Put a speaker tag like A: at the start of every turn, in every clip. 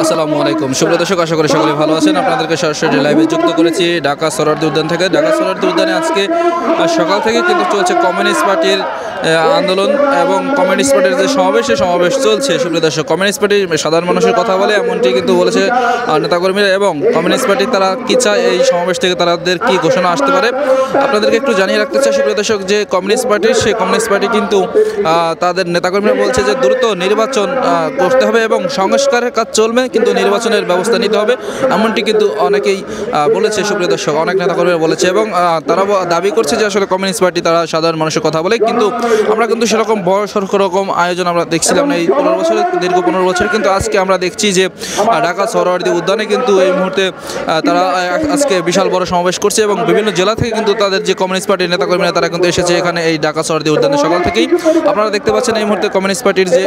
A: আসসালামু আলাইকুম সুপ্রিয় দর্শক, আশা করি সকলে ভালো আছেন। আপনাদেরকে সরাসরি লাইভে যুক্ত করেছি ঢাকা সোহরাওয়ার্দী উদ্যান থেকে। ঢাকা সোহরাওয়ার্দী উদ্যানে আজকে সকাল থেকে কিন্তু চলছে কমিউনিস্ট পার্টির আন্দোলন এবং কমিউনিস্ট পার্টির যে সমাবেশ চলছে। সুপ্রিয় দর্শক, কমিউনিস্ট পার্টির সাধারণ মানুষের কথা বলে এমনটি কিন্তু বলেছে নেতাকর্মীরা, এবং কমিউনিস্ট পার্টি তারা কী চায় এই সমাবেশ থেকে, তাদের কী ঘোষণা আসতে পারে আপনাদেরকে একটু জানিয়ে রাখতে চাই। সুপ্রিয় দর্শক, যে কমিউনিস্ট পার্টি কিন্তু তাদের নেতাকর্মীরা বলছে যে দ্রুত নির্বাচন করতে হবে এবং সংস্কারের কাজ চলবে, কিন্তু নির্বাচনের ব্যবস্থা নিতে হবে, এমনটি কিন্তু অনেকেই বলেছে। সুপ্রিয় দর্শক, অনেক নেতাকর্মীরা বলেছে এবং তারা দাবি করছে যে আসলে কমিউনিস্ট পার্টি তারা সাধারণ মানুষের কথা বলে, কিন্তু আমরা কিন্তু সেরকম বড় রকম আয়োজন আমরা দেখছিলাম না এই দীর্ঘ 15 বছর। কিন্তু আজকে আমরা দেখছি যে ঢাকা সোহরাওয়ার্দী উদ্যানে কিন্তু এই মুহূর্তে তারা আজকে বিশাল বড় সমাবেশ করছে এবং বিভিন্ন জেলা থেকে কিন্তু তাদের যে কমিউনিস্ট পার্টির নেতাকর্মীরা তারা কিন্তু এসেছে এখানে এই ঢাকা সোহরাওয়ার্দী উদ্যানে সকাল থেকেই। আপনারা দেখতে পাচ্ছেন এই মুহূর্তে কমিউনিস্ট পার্টির যে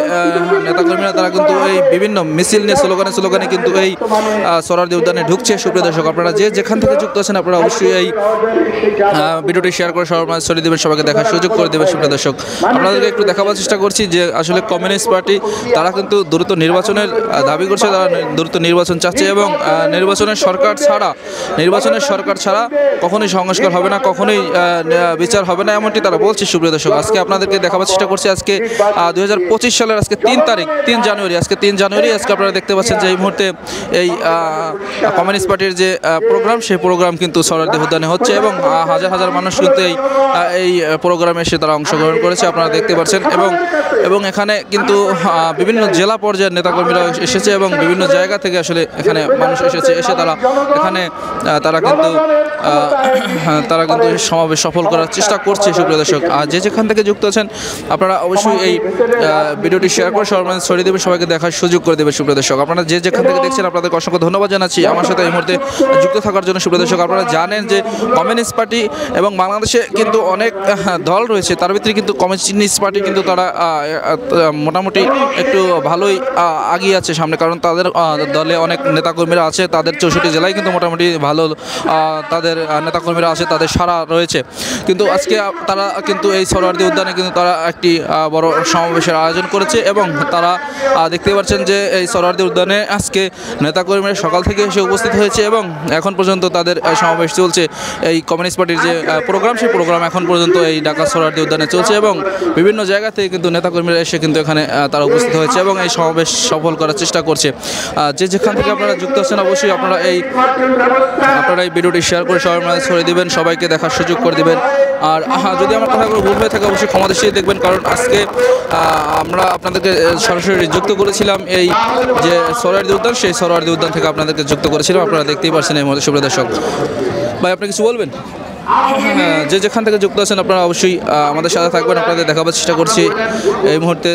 A: নেতাকর্মীরা তারা কিন্তু এই বিভিন্ন মিছিল নিয়ে স্লোগানে কিন্তু এই সোহরাওয়ার্দী উদ্যানে ঢুকছে। সুপ্রিয় দর্শক, আপনারা যেখান থেকে যুক্ত আছেন আপনারা অবশ্যই এই ভিডিওটি শেয়ার করে সবার মাঝে ছড়িয়ে দেবেন, সবাইকে দেখার সুযোগ করে দেবেন। সুপ্রিয় দর্শক, আপনাদেরকে একটু দেখাবার চেষ্টা করছি যে আসলে কমিউনিস্ট পার্টি তারা কিন্তু দ্রুত নির্বাচনের দাবি করছে, তারা দ্রুত নির্বাচন চাচ্ছে এবং নির্বাচনের সরকার ছাড়া কখনোই সংস্কার হবে না, কখনোই বিচার হবে না, এমনটি তারা বলছে। সুপ্রিয় দর্শক, আজকে আপনাদেরকে দেখাবার চেষ্টা করছি আজকে 2025 সালের আজকে 3 জানুয়ারি আজকে আপনারা দেখতে পাচ্ছেন যে এই মুহূর্তে এই কমিউনিস্ট পার্টির যে প্রোগ্রাম, সেই প্রোগ্রাম কিন্তু সোহরাওয়ার্দী উদ্যানে হচ্ছে এবং হাজার মানুষ কিন্তু এই প্রোগ্রামে এসে তারা অংশগ্রহণ করেছে, আপনারা দেখতে পাচ্ছেন। এবং এখানে কিন্তু বিভিন্ন জেলা পর্যায়ের নেতাকর্মীরা এসেছে এবং বিভিন্ন জায়গা থেকে আসলে এখানে মানুষ এসে তারা কিন্তু সমাবেশ সফল করার চেষ্টা করছে। সুপ্রিয় দর্শক, আর যেখান থেকে যুক্ত আছেন আপনারা অবশ্যই এই ভিডিওটি শেয়ার করে সবার মাঝে ছড়িয়ে দেবেন, সবাইকে দেখার সুযোগ করে দেবেন। সুপ্রিয় দর্শক, আপনারা যেখান থেকে দেখছেন আপনাদেরকে অসংখ্য ধন্যবাদ জানাচ্ছি আমার সাথে এই মুহূর্তে যুক্ত থাকার জন্য। সুপ্রিয় দর্শক, আপনারা জানেন যে কমিউনিস্ট পার্টি এবং বাংলাদেশে কিন্তু অনেক দল রয়েছে, তার ভিতরে কিন্তু কমিউনিস্ট পার্টি কিন্তু তারা মোটামুটি একটু ভালোই এগিয়ে আছে সামনে, কারণ তাদের দলে অনেক নেতাকর্মীরা আছে, তাদের 64 জেলায় কিন্তু মোটামুটি ভালো তাদের নেতাকর্মীরা আছে, তাদের সারা রয়েছে। কিন্তু আজকে তারা কিন্তু এই সোহরাওয়ার্দী উদ্যানে কিন্তু তারা একটি বড় সমাবেশের আয়োজন করেছে এবং তারা দেখতে পাচ্ছেন যে এই সোহরাওয়ার্দী উদ্যানে আজকে নেতাকর্মীরা সকাল থেকে এসে উপস্থিত হয়েছে এবং এখন পর্যন্ত তাদের সমাবেশ চলছে। এই কমিউনিস্ট পার্টির যে প্রোগ্রাম, সেই প্রোগ্রাম এখন পর্যন্ত এই ঢাকা সোহরাওয়ার্দী উদ্যানে চলছে এবং বিভিন্ন জায়গা থেকে কিন্তু নেতাকর্মীরা এসে কিন্তু এখানে তারা উপস্থিত হয়েছে এবং এই সমাবেশ সফল করার চেষ্টা করছে। যেখান থেকে আপনারা যুক্ত আছেন অবশ্যই আপনারা এই ভিডিওটি শেয়ার করে সবার মাঝে ছড়িয়ে দেবেন, সবাইকে দেখার সুযোগ করে দেবেন। আর যদি আমার কথাগুলো ভুল হয়ে থাকে অবশ্যই ক্ষমা দৃষ্টিতে দেখবেন, কারণ আজকে আমরা আপনাদেরকে সরাসরি যুক্ত করেছিলাম এই যে সোহরাওয়ার্দী উদ্যান, সেই সোহরাওয়ার্দী উদ্যান থেকে আপনাদেরকে যুক্ত করেছিলাম। আপনারা দেখতেই পাচ্ছেন এই মুহূর্তে। সুপ্রিয় দর্শক ভাই, আপনি কিছু বলবেন? যেখান থেকে যুক্ত আছেন আপনারা অবশ্যই আমাদের সাথে থাকবেন, আপনাদের দেখাবার চেষ্টা করছি এই মুহূর্তে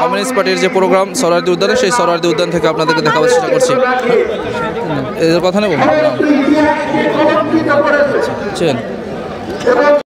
A: কমিউনিস্ট পার্টির যে প্রোগ্রাম সোহরাওয়ার্দী উদ্যানে, সেই সোহরাওয়ার্দী উদ্যান থেকে আপনাদেরকে দেখাবার চেষ্টা করছি। এদের কথা নেব